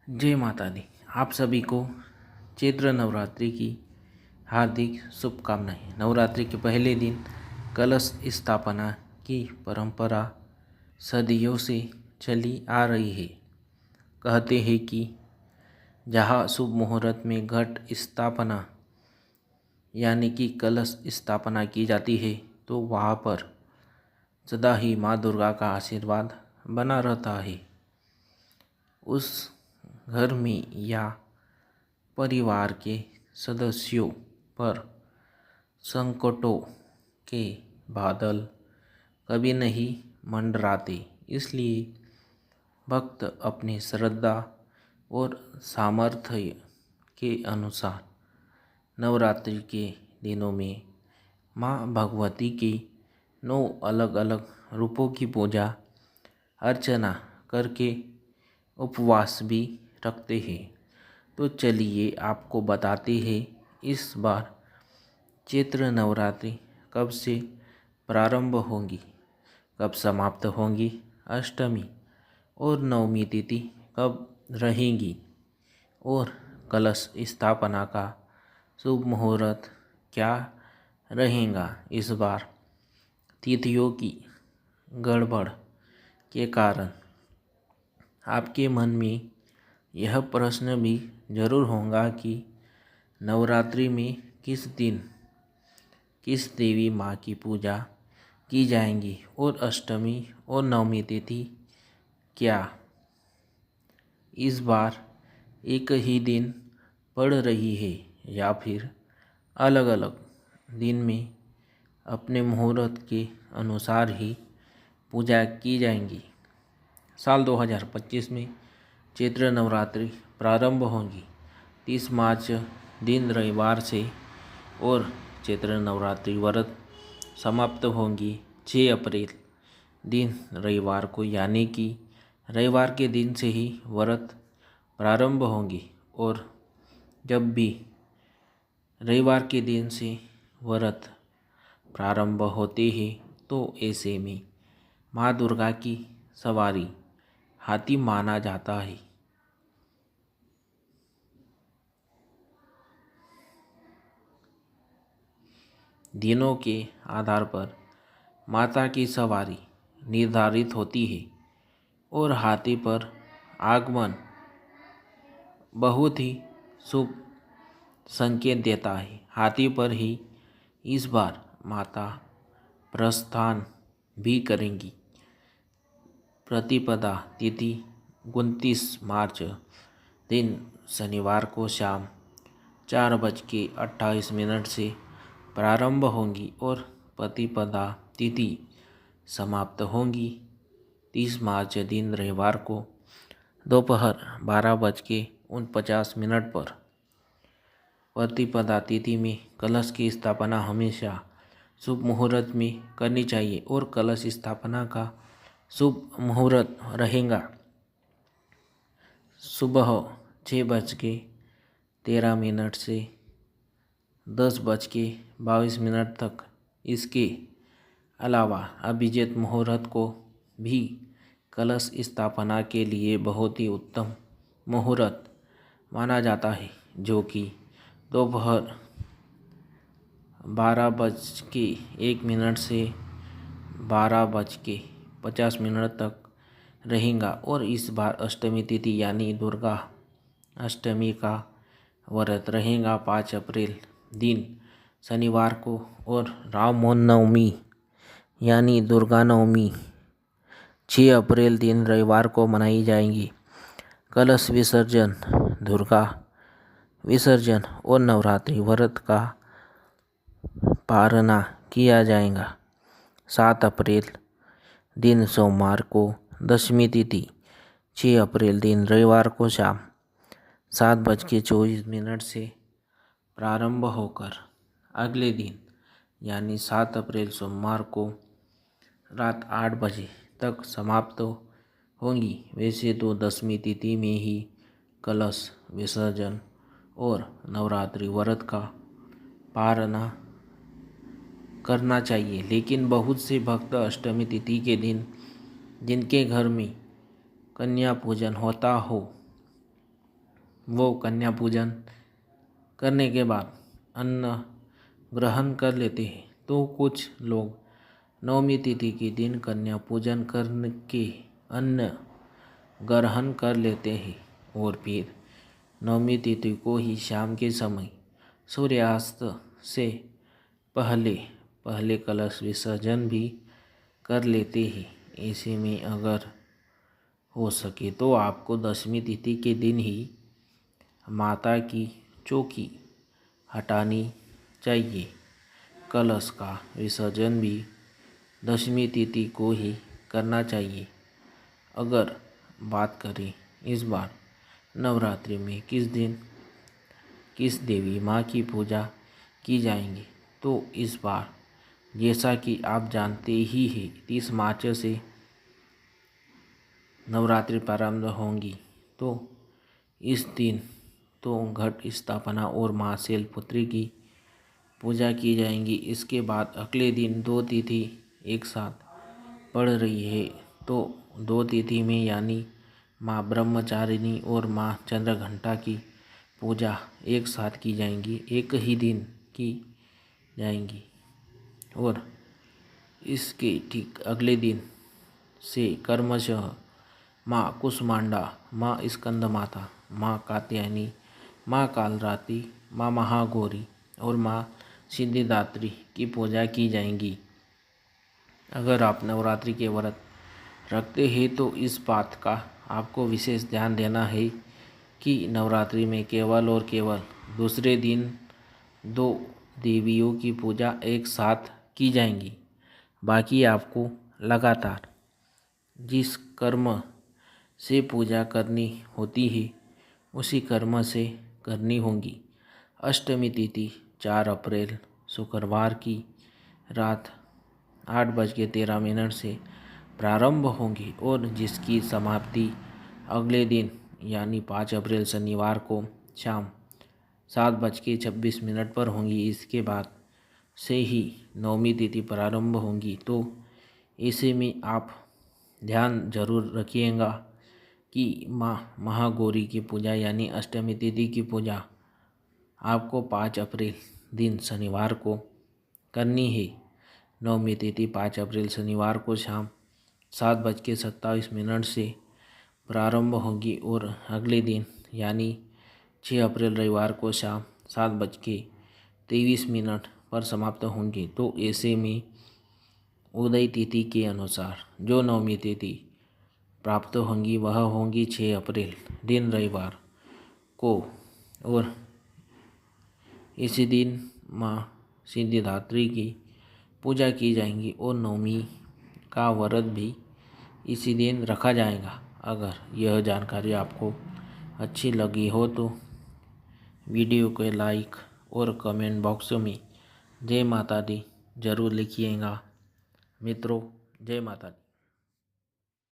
जय माता दी। आप सभी को चैत्र नवरात्रि की हार्दिक शुभकामनाएं। नवरात्रि के पहले दिन कलश स्थापना की परंपरा सदियों से चली आ रही है। कहते हैं कि जहाँ शुभ मुहूर्त में घट स्थापना यानी कि कलश स्थापना की जाती है तो वहाँ पर सदा ही माँ दुर्गा का आशीर्वाद बना रहता है। उस घर में या परिवार के सदस्यों पर संकटों के बादल कभी नहीं मंडराते। इसलिए भक्त अपनी श्रद्धा और सामर्थ्य के अनुसार नवरात्रि के दिनों में माँ भगवती की 9 अलग अलग रूपों की पूजा अर्चना करके उपवास भी रखते हैं। तो चलिए आपको बताते हैं इस बार चैत्र नवरात्रि कब से प्रारंभ होंगी, कब समाप्त होंगी, अष्टमी और नवमी तिथि कब रहेंगी और कलश स्थापना का शुभ मुहूर्त क्या रहेगा। इस बार तिथियों की गड़बड़ के कारण आपके मन में यह प्रश्न भी जरूर होगा कि नवरात्रि में किस दिन किस देवी माँ की पूजा की जाएंगी और अष्टमी और नवमी तिथि क्या इस बार एक ही दिन पड़ रही है या फिर अलग अलग दिन में अपने मुहूर्त के अनुसार ही पूजा की जाएंगी। साल 2025 में चैत्र नवरात्रि प्रारंभ होंगी 30 मार्च दिन रविवार से और चैत्र नवरात्रि व्रत समाप्त होंगी 6 अप्रैल दिन रविवार को, यानी कि रविवार के दिन से ही व्रत प्रारंभ होंगी। और जब भी रविवार के दिन से व्रत प्रारंभ होते हैं तो ऐसे में माँ दुर्गा की सवारी हाथी माना जाता है। दिनों के आधार पर माता की सवारी निर्धारित होती है और हाथी पर आगमन बहुत ही शुभ संकेत देता है। हाथी पर ही इस बार माता प्रस्थान भी करेंगी। प्रतिपदा तिथि 29 मार्च दिन शनिवार को शाम 4:28 से प्रारंभ होंगी और प्रतिपदा तिथि समाप्त होंगी 30 मार्च दिन रविवार को दोपहर 12:49 पर। प्रतिपदा तिथि में कलश की स्थापना हमेशा शुभ मुहूर्त में करनी चाहिए और कलश स्थापना का शुभ मुहूर्त रहेगा सुबह 6:13 से 10:22 तक। इसके अलावा अभिजित मुहूर्त को भी कलश स्थापना के लिए बहुत ही उत्तम मुहूर्त माना जाता है, जो कि दोपहर 12:01 से 12:50 तक रहेगा। और इस बार अष्टमी तिथि यानी दुर्गा अष्टमी का व्रत रहेगा 5 अप्रैल दिन शनिवार को और रामनवमी यानी दुर्गा नवमी 6 अप्रैल दिन रविवार को मनाई जाएंगी। कलश विसर्जन, दुर्गा विसर्जन और नवरात्रि व्रत का पारना किया जाएगा 7 अप्रैल दिन सोमवार को। दशमी तिथि 6 अप्रैल दिन रविवार को शाम 7:24 से प्रारंभ होकर अगले दिन यानी 7 अप्रैल सोमवार को रात 8 बजे तक समाप्त होंगी। वैसे तो दशमी तिथि में ही कलश विसर्जन और नवरात्रि व्रत का पारना करना चाहिए, लेकिन बहुत से भक्त अष्टमी तिथि के दिन जिनके घर में कन्या पूजन होता हो वो कन्या पूजन करने के बाद अन्न ग्रहण कर लेते हैं। तो कुछ लोग नवमी तिथि के दिन कन्या पूजन करके अन्न ग्रहण कर लेते हैं और फिर नवमी तिथि को ही शाम के समय सूर्यास्त से पहले पहले कलश विसर्जन भी कर लेते हैं। ऐसे में अगर हो सके तो आपको दशमी तिथि के दिन ही माता की चौकी हटानी चाहिए। कलश का विसर्जन भी दशमी तिथि को ही करना चाहिए। अगर बात करें इस बार नवरात्रि में किस दिन किस देवी माँ की पूजा की जाएंगी, तो इस बार जैसा कि आप जानते ही हैं 30 मार्च से नवरात्रि प्रारंभ होंगी। तो इस दिन तो घट स्थापना और माँ शैलपुत्री की पूजा की जाएंगी। इसके बाद अगले दिन 2 तिथि एक साथ पड़ रही है। तो 2 तिथि में यानी माँ ब्रह्मचारिणी और माँ चंद्रघंटा की पूजा एक साथ की जाएंगी, एक ही दिन की जाएंगी। और इसके ठीक अगले दिन से कर्मशः माँ कुसमांडा, माँ स्कंद माता, माँ कात्यायनी, माँ कालरात्रि, माँ महागौरी और माँ सिद्धिदात्री की पूजा की जाएंगी। अगर आप नवरात्रि के व्रत रखते हैं तो इस बात का आपको विशेष ध्यान देना है कि नवरात्रि में केवल और केवल दूसरे दिन 2 देवियों की पूजा एक साथ की जाएंगी। बाकी आपको लगातार जिस कर्म से पूजा करनी होती है उसी कर्म से करनी होगी। अष्टमी तिथि 4 अप्रैल शुक्रवार की रात 8:13 से प्रारंभ होगी और जिसकी समाप्ति अगले दिन यानी 5 अप्रैल शनिवार को शाम 7:26 पर होंगी। इसके बाद से ही नवमी तिथि प्रारंभ होंगी। तो ऐसे में आप ध्यान जरूर रखिएगा कि माँ महागौरी की पूजा यानी अष्टमी तिथि की पूजा आपको 5 अप्रैल दिन शनिवार को करनी है। नवमी तिथि 5 अप्रैल शनिवार को शाम 7:27 से प्रारंभ होगी और अगले दिन यानी 6 अप्रैल रविवार को शाम 7:23 पर समाप्त होंगी। तो ऐसे में उदय तिथि के अनुसार जो नवमी तिथि प्राप्त होंगी वह होंगी 6 अप्रैल दिन रविवार को और इसी दिन माँ सिद्धिदात्री की पूजा की जाएंगी और नवमी का व्रत भी इसी दिन रखा जाएगा। अगर यह जानकारी आपको अच्छी लगी हो तो वीडियो को लाइक और कमेंट बॉक्स में जय माता दी जरूर लिखिएगा। मित्रों, जय माता दी।